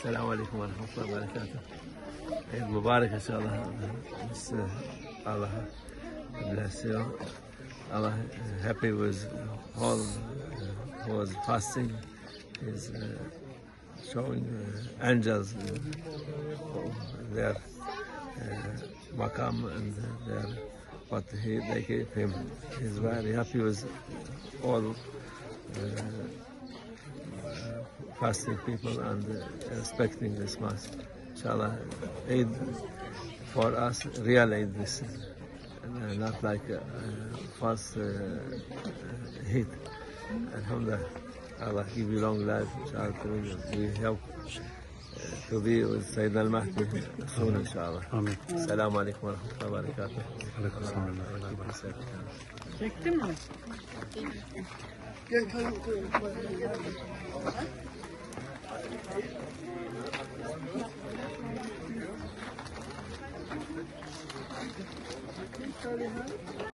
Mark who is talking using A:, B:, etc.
A: السلام عليكم ورحمة الله وبركاته. عيد مبارك إن شاء الله. Allah bless you. Allah happy with all who was fasting. Is showing angels their maqam and their what they gave him. He's very happy with all fasting people and respecting this mass. Inshallah, Eid for us, real Eid this is, not like fast heat. Alhamdulillah, Allah give you long life. Inshallah, we help to be with Sayyidina al-Mahdi soon, inshallah.
B: Amin.
A: Selamun Aleyküm ve Rahmetullahi ve Berekatuhu.
B: Aleykümselam.
C: Çektin mi? Gel